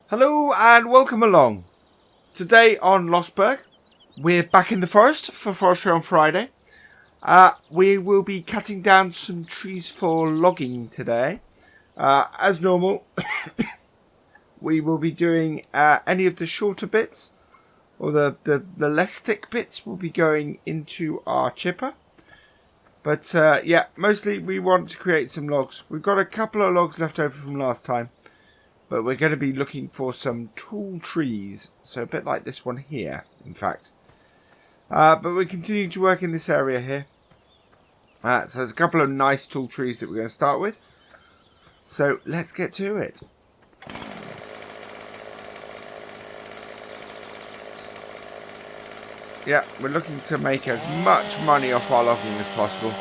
Hello and welcome along. Today on Lossberg, we're back in the forest for Forestry on Friday. We will be cutting down some trees for logging today. As normal, we will be doing any of the shorter bits, or the less thick bits will be going into our chipper. But yeah, mostly we want to create some logs. We've got a couple of logs left over from last time. But we're going to be looking for some tall trees. So a bit like this one here, in fact. But we're continuing to work in this area here. So there's a couple of nice tall trees that we're going to start with. So let's get to it. Yeah, we're looking to make as much money off our logging as possible.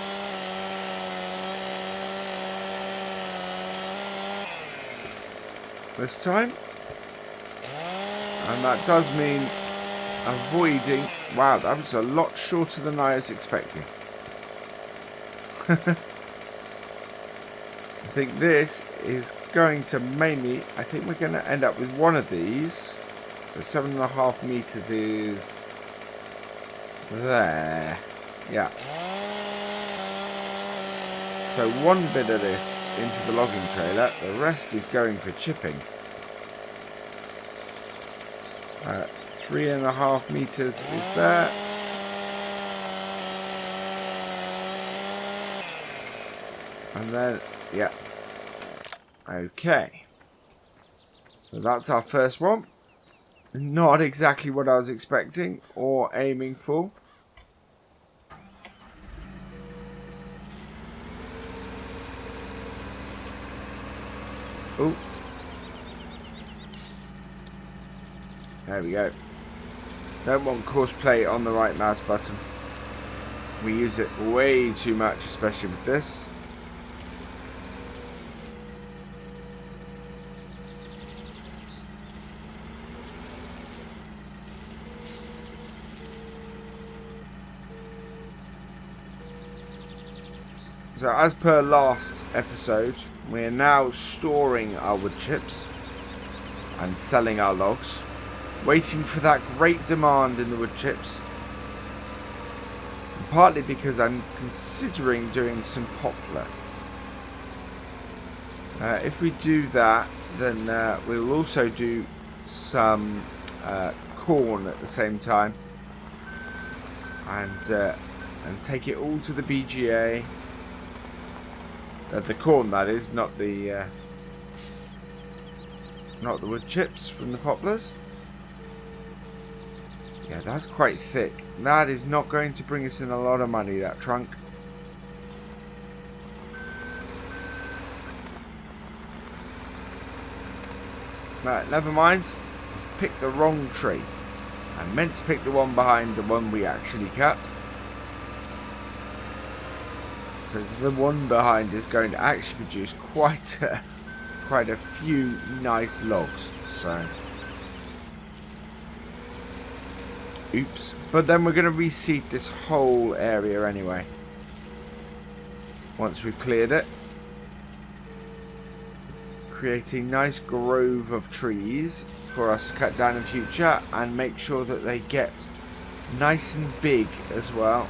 This time, and that does mean avoiding. Wow, that was a lot shorter than I was expecting. I think this is going to mainly, I think we're going to end up with one of these. So 7.5 meters is there. Yeah. So one bit of this into the logging trailer, the rest is going for chipping. 3.5 meters is there. And then, yeah. Okay. So that's our first one. Not exactly what I was expecting or aiming for. Oh. There we go. Don't want course play on the right mouse button. We use it way too much, especially with this. So as per last episode, we're now storing our wood chips and selling our logs, waiting for that great demand in the wood chips. And partly because I'm considering doing some poplar. If we do that, then we'll also do some corn at the same time, and take it all to the BGA. The corn, that is, not the wood chips from the poplars. Yeah, that's quite thick. That is not going to bring us in a lot of money, that trunk. Right, never mind. Picked the wrong tree. I meant to pick the one behind the one we actually cut. Because the one behind is going to actually produce quite a few nice logs. So, oops. But then we're going to reseed this whole area anyway. Once we've cleared it, create a nice grove of trees for us to cut down in future, and make sure that they get nice and big as well.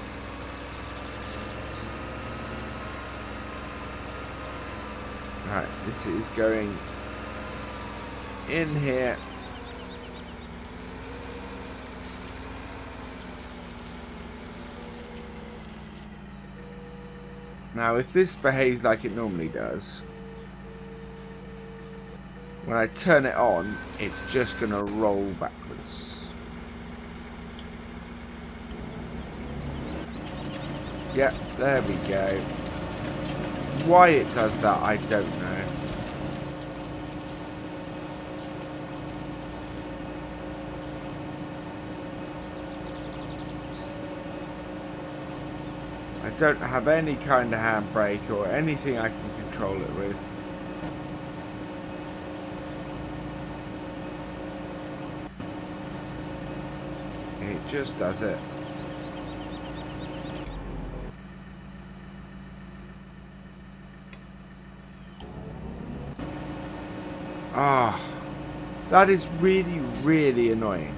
Right, this is going in here. Now, if this behaves like it normally does, when I turn it on, it's just going to roll backwards. Yep, there we go. Why it does that, I don't know. I don't have any kind of handbrake or anything I can control it with. It just does it. Ah, That is really, really annoying.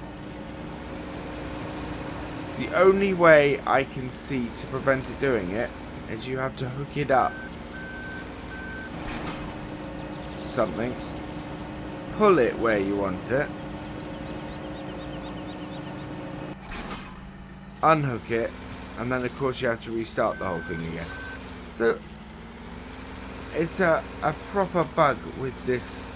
The only way I can see to prevent it doing it is you have to hook it up to something, pull it where you want it, unhook it, and then of course you have to restart the whole thing again. So it's a proper bug with this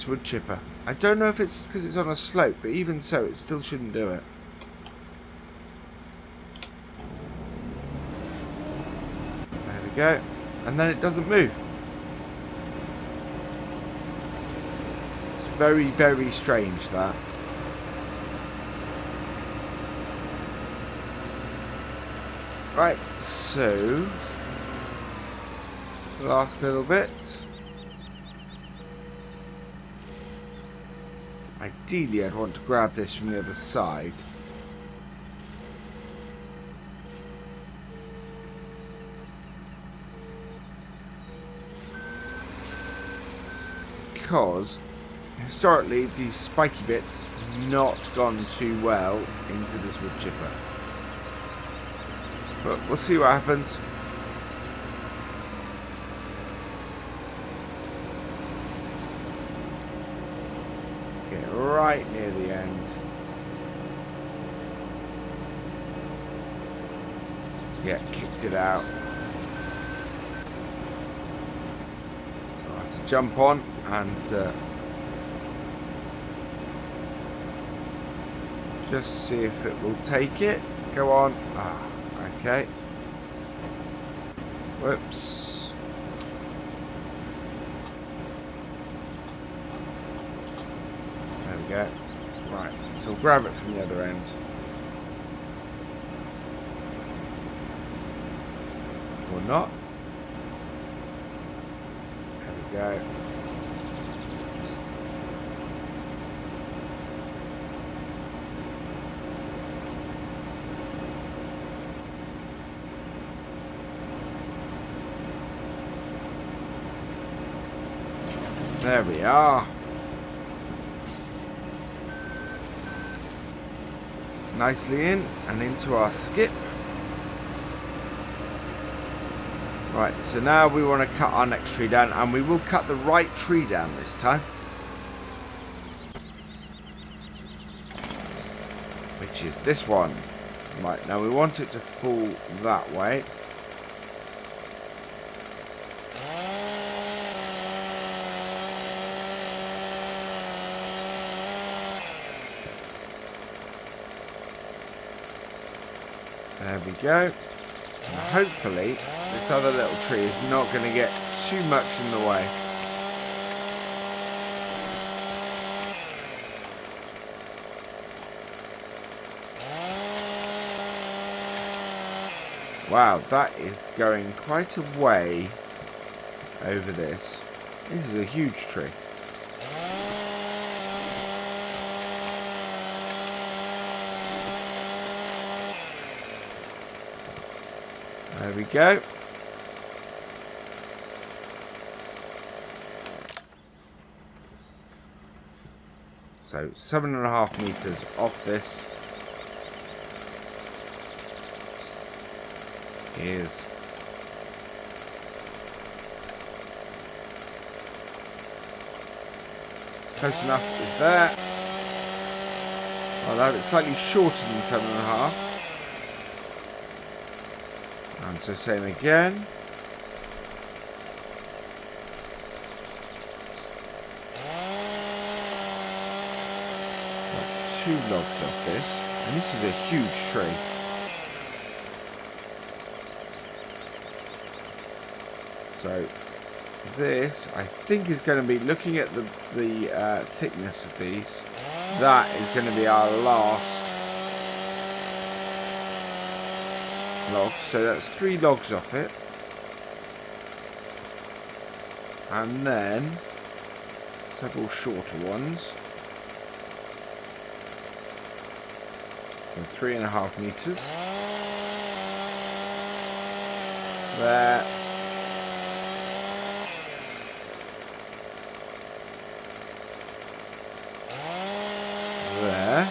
wood chipper. I don't know if it's because it's on a slope, but even so it still shouldn't do it. There we go. And then it doesn't move. It's very, very strange, that. Right, so last little bit. Ideally, I'd want to grab this from the other side. Because historically, these spiky bits have not gone too well into this wood chipper. But we'll see what happens. Get right near the end. Yeah, kicked it out. So I have to jump on and just see if it will take it. Go on. Ah. Okay. Whoops. There we go. Right. So we'll grab it from the other end. Or not. There we go. There we are. Nicely in and into our skip. Right, so now we want to cut our next tree down, and we will cut the right tree down this time. Which is this one. Right, now we want it to fall that way. There we go. And hopefully this other little tree is not going to get too much in the way. Wow, that is going quite a way over this. This is a huge tree. There we go. So 7.5 meters off this is close enough. Is there? Although it's slightly shorter than 7.5. And so same again. That's 2 logs off this. And this is a huge tree. So this, I think, is going to be, looking at the thickness of these, that is going to be our last log. So that's 3 logs off it. And then several shorter ones. So 3.5 meters. There. there.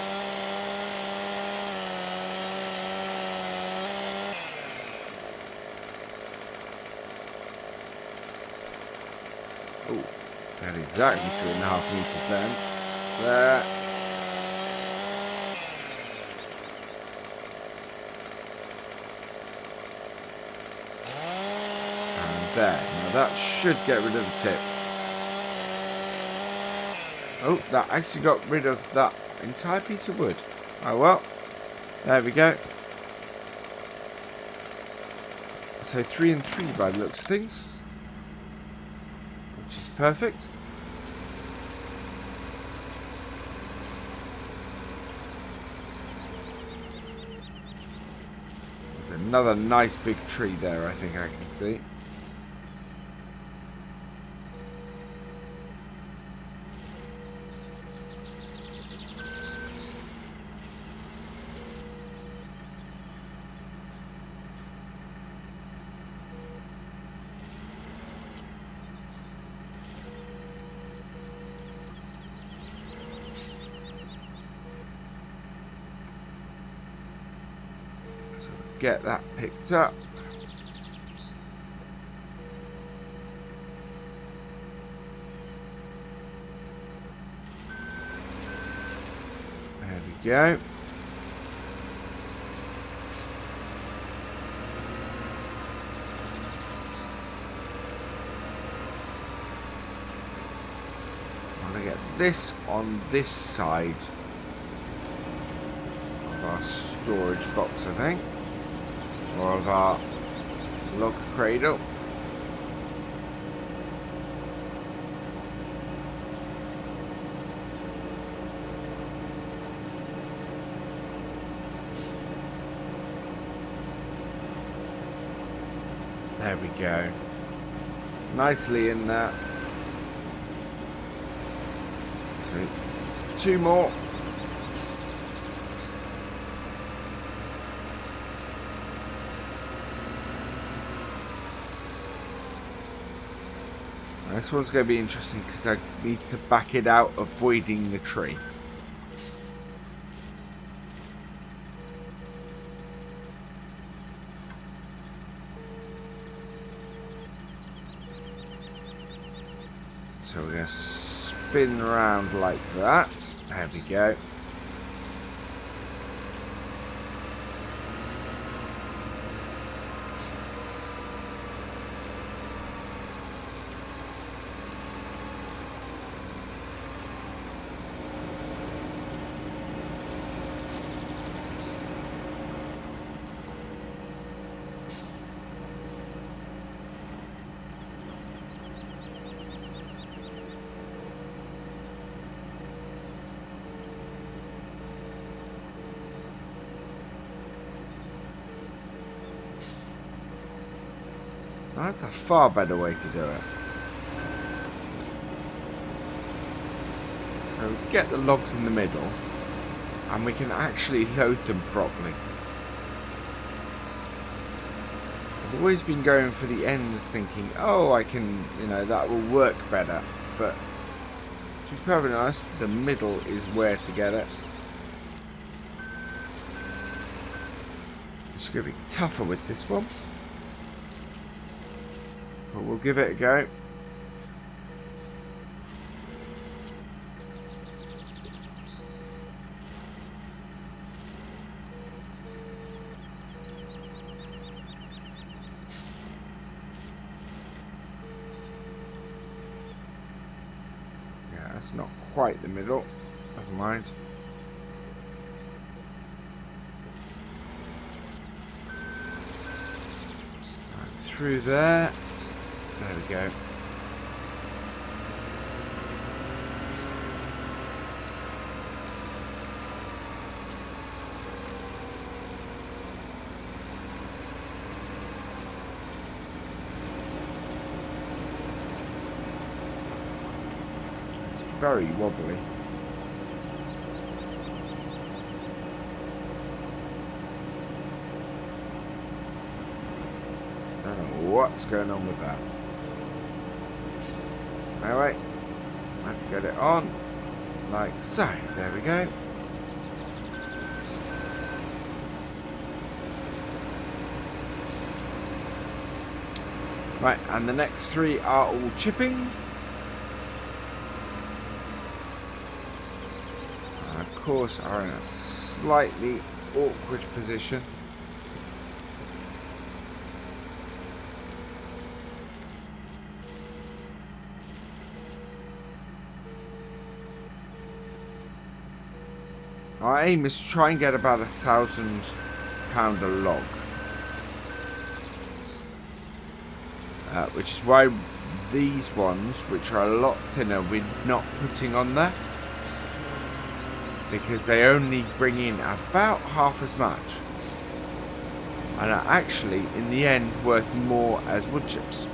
Oh, that exactly 3.5 meters then. There. And there. Now that should get rid of the tip. Oh, that actually got rid of that entire piece of wood. Oh well. There we go. So 3 and 3 by the looks of things. Which is perfect. There's another nice big tree there, I think I can see. Get that picked up. There we go. I'm going to get this on this side of our storage box, I think. Or of our log cradle. There we go. Nicely in there. So 2 more. This one's going to be interesting because I need to back it out, avoiding the tree. So we're going to spin around like that. There we go. That's a far better way to do it. So get the logs in the middle and we can actually load them properly. I've always been going for the ends thinking, oh, I can, that will work better. But to be perfectly honest, the middle is where to get it. It's going to be tougher with this one. But we'll give it a go. Yeah, that's not quite the middle. Never mind. Right, through there. There we go. It's very wobbly. I don't know what's going on with that. Alright, let's get it on, like so, there we go. Right, and the next 3 are all chipping. And of course are in a slightly awkward position. Our aim is to try and get about £1,000 a log. Which is why these ones, which are a lot thinner, we're not putting on there. Because they only bring in about half as much. And are actually, in the end, worth more as wood chips.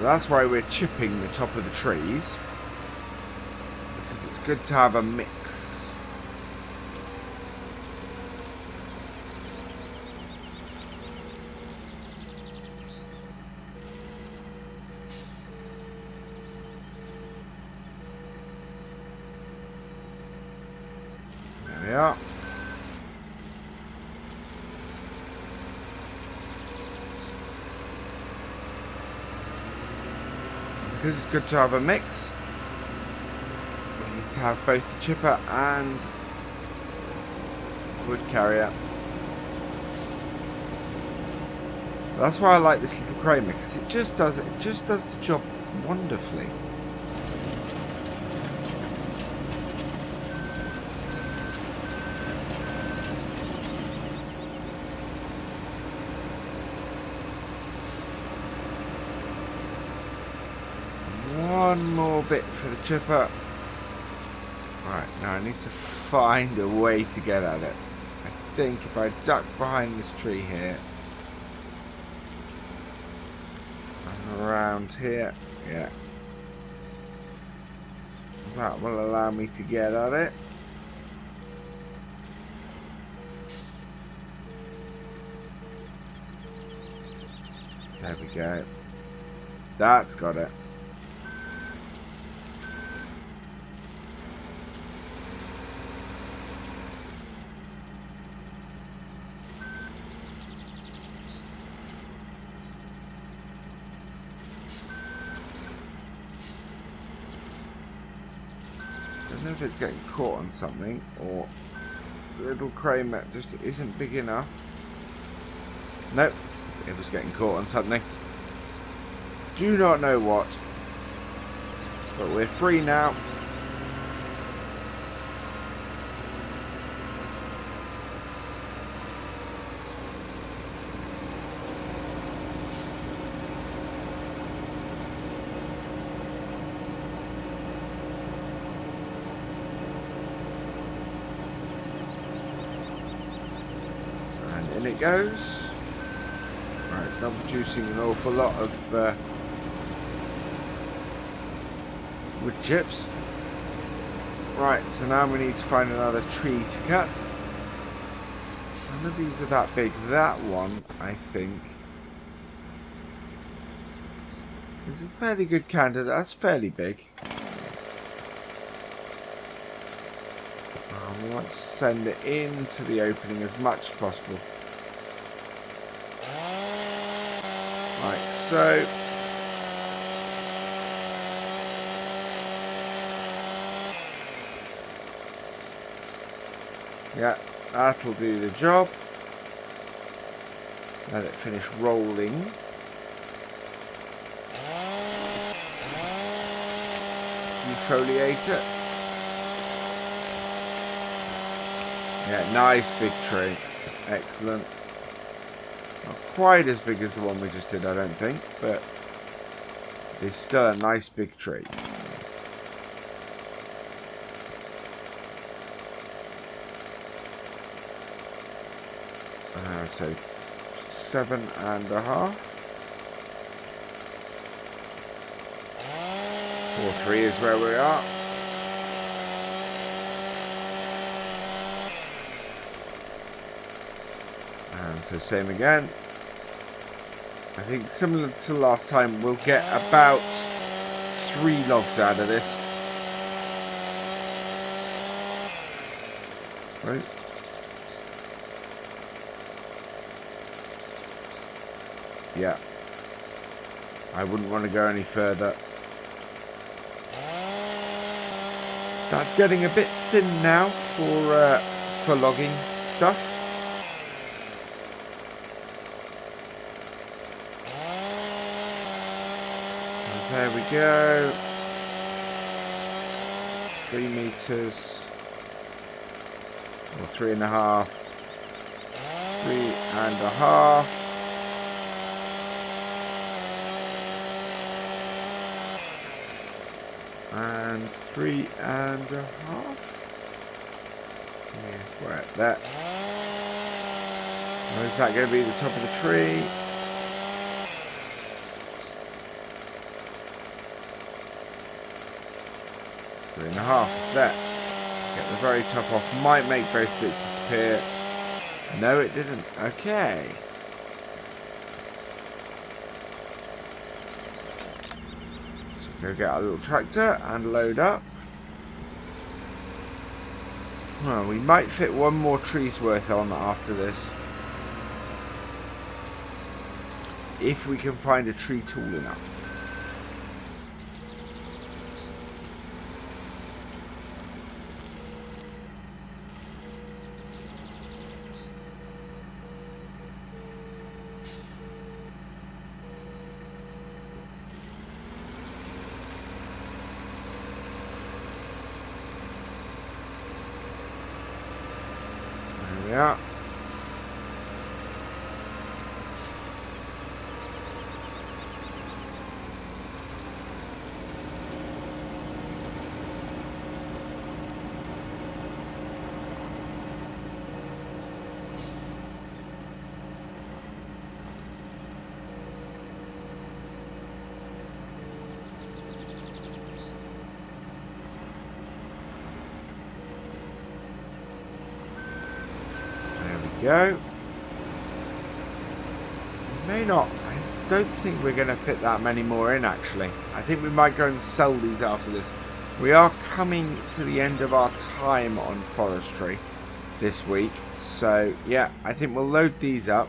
That's why we're chipping the top of the trees, because it's good to have a mix. There we are. Because it's good to have a mix, we need to have both the chipper and wood carrier. That's why I like this little crane, because it just does the job wonderfully. One more bit for the chipper. Right, now I need to find a way to get at it. I think if I duck behind this tree here and around here, yeah, that will allow me to get at it. There we go. That's got it. I don't know if it's getting caught on something, or the little crane that just isn't big enough. Nope, it was getting caught on something. Do not know what. But we're free now. In it goes. Right, it's not producing an awful lot of wood chips. Right, so now we need to find another tree to cut. None of these are that big. That one, I think, is a fairly good candidate. That's fairly big. We want to send it into the opening as much as possible. Right, so yeah, that'll do the job. Let it finish rolling. Defoliate it. Yeah, nice big tree. Excellent. Not quite as big as the one we just did, I don't think, but it's still a nice big tree. So 7.5. 4.3 is where we are. And so same again. I think similar to last time, we'll get about 3 logs out of this. Right. Yeah. I wouldn't want to go any further. That's getting a bit thin now for logging stuff. And there we go. 3 meters. Or 3.5. 3.5. And 3.5. Yeah, we're at that. Or is that going to be the top of the tree? Three and a half is that. Get the very top off. Might make both bits disappear. No, it didn't. Okay. Go get our little tractor and load up. Well, we might fit 1 more tree's worth on after this. If we can find a tree tall enough. Yeah. Go. May not. I don't think we're going to fit that many more in, actually. I think we might go and sell these after this. We are coming to the end of our time on forestry this week. So, yeah, I think we'll load these up.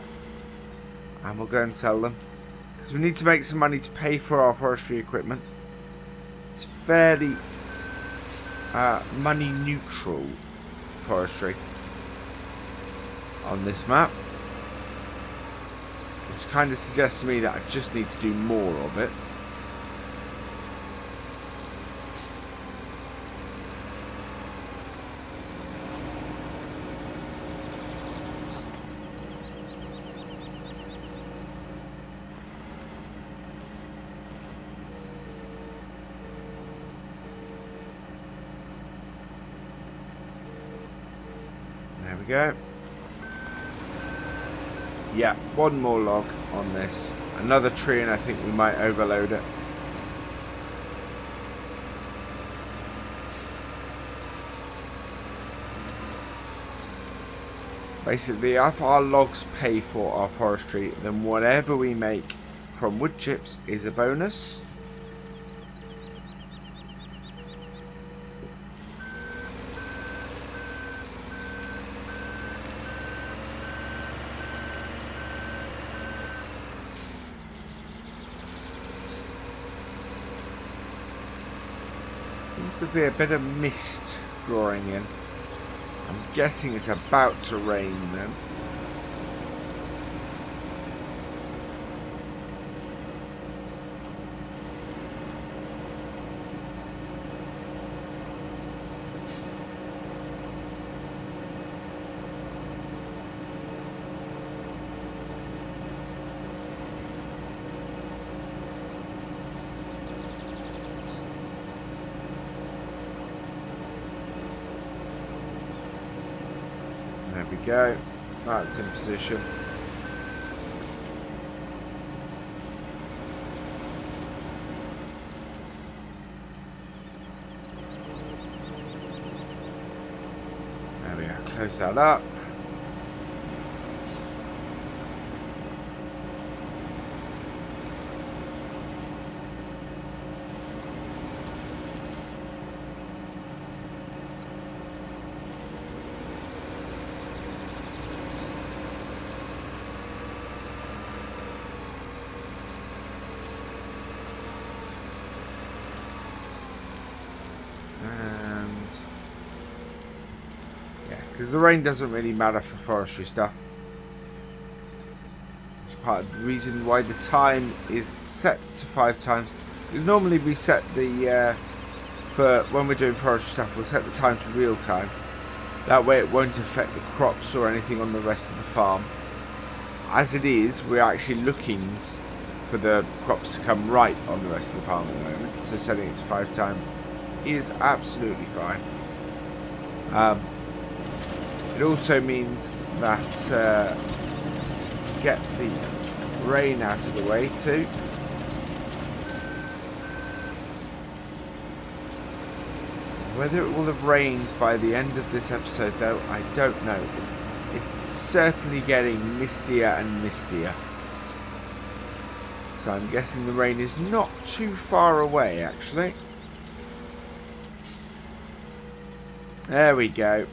And we'll go and sell them. Because we need to make some money to pay for our forestry equipment. It's fairly money neutral forestry on this map, which kind of suggests to me that I just need to do more of it. There we go. Yeah, 1 more log on this. Another tree and I think we might overload it. Basically, if our logs pay for our forestry, then whatever we make from wood chips is a bonus. Could be a bit of mist drawing in. I'm guessing it's about to rain then. There we go. That's in position. There we go. Close that up. Because the rain doesn't really matter for forestry stuff. It's part of the reason why the time is set to 5 times. Because normally we set the, for when we're doing forestry stuff, we'll set the time to real time. That way it won't affect the crops or anything on the rest of the farm. As it is, we're actually looking for the crops to come right on the rest of the farm at the moment. So setting it to 5 times is absolutely fine. It also means that get the rain out of the way too. Whether it will have rained by the end of this episode though, I don't know. It's certainly getting mistier and mistier. So I'm guessing the rain is not too far away actually. There we go.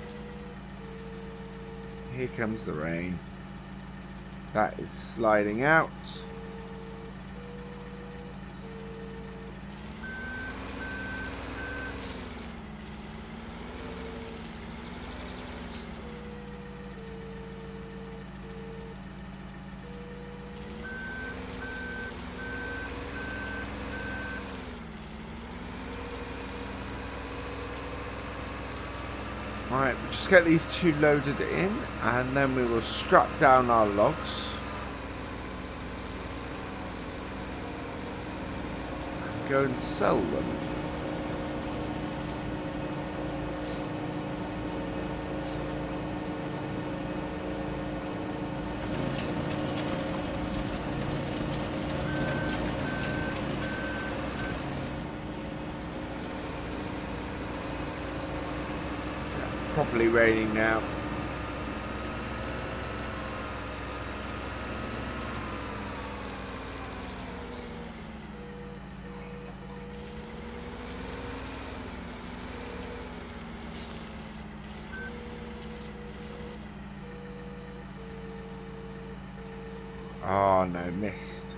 Here comes the rain. That is sliding out. Alright, we'll just get these 2 loaded in and then we will strap down our logs. And go and sell them. Properly raining now. Oh no, missed.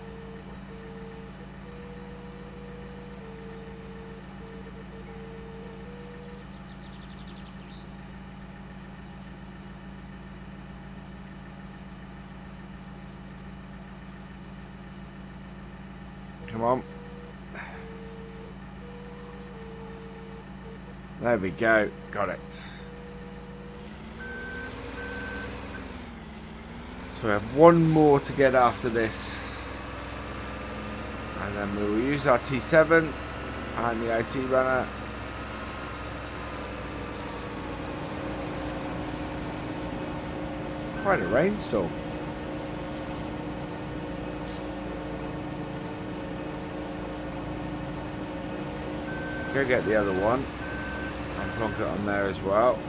Come on. There we go. Got it. So we have 1 more to get after this. And then we will use our T7 and the ITRunner. Quite a rainstorm. Go get the other one and plonk it on there as well.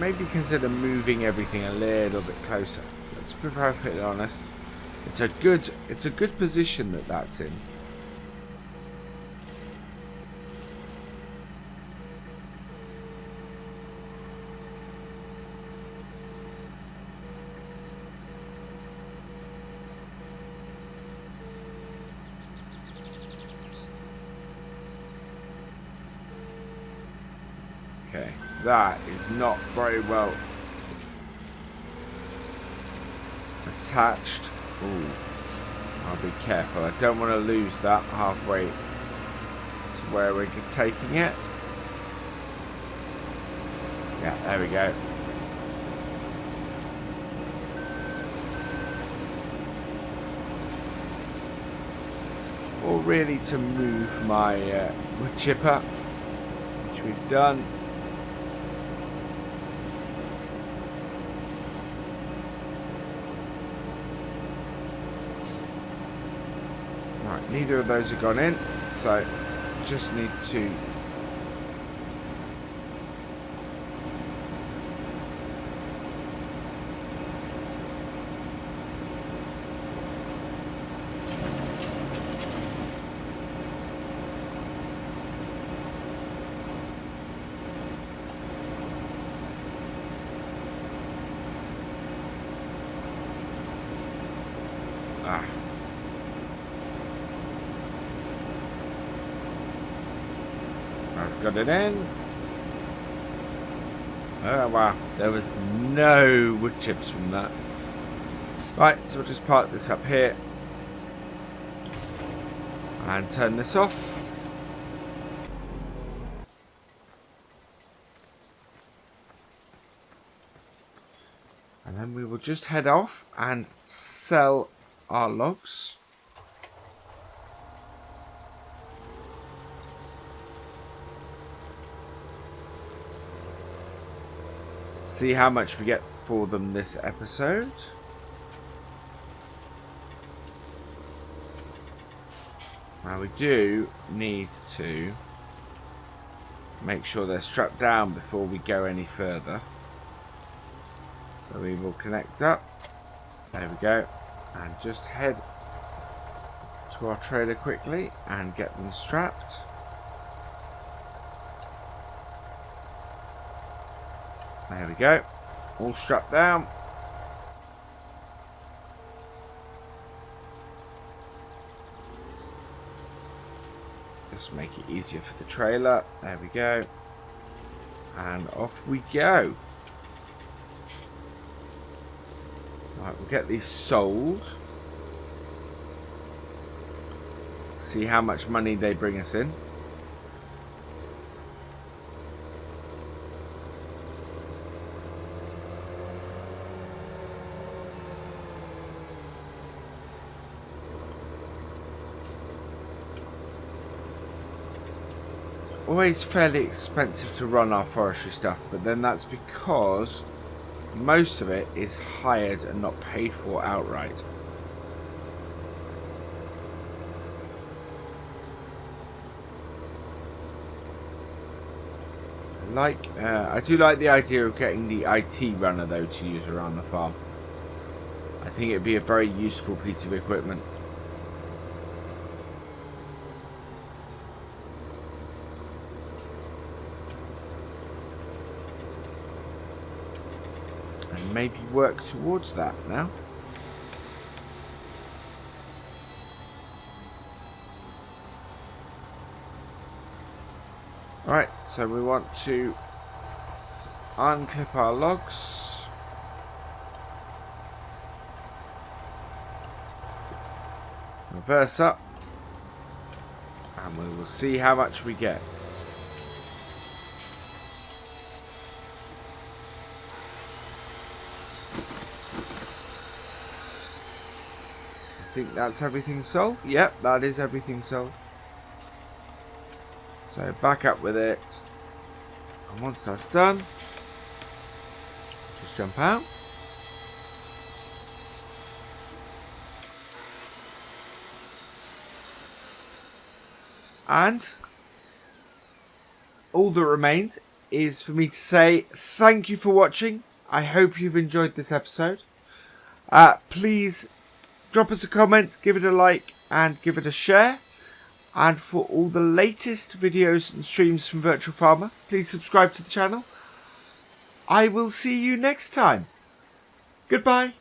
Maybe consider moving everything a little bit closer. Let's be perfectly honest. It's a good position that that's in. Okay, that is not very well attached. Ooh, I'll be careful. I don't want to lose that halfway to where we're taking it. Yeah, there we go. Or really to move my wood chipper, which we've done. Right, neither of those have gone in, so just need to That's got it in. Oh wow, there was no wood chips from that. Right, so we'll just park this up here and turn this off. And then we will just head off and sell our logs. See how much we get for them this episode. Now we do need to make sure they're strapped down before we go any further. So we will connect up. There we go. And just head to our trailer quickly and get them strapped. There we go. All strapped down. Just make it easier for the trailer. There we go. And off we go. Right, we'll get these sold. See how much money they bring us in. Always fairly expensive to run our forestry stuff, but then that's because most of it is hired and not paid for outright. I do like the idea of getting the IT runner though to use around the farm. I think it'd be a very useful piece of equipment. And maybe work towards that now. Right, so we want to unclip our logs. Reverse up. And we will see how much we get. I think that's everything sold. Yep, that is everything sold. So back up with it, and once that's done, just jump out. And all that remains is for me to say thank you for watching. I hope you've enjoyed this episode. Please drop us a comment, give it a like, and give it a share. And for all the latest videos and streams from Virtual Farmer, please subscribe to the channel. I will see you next time. Goodbye.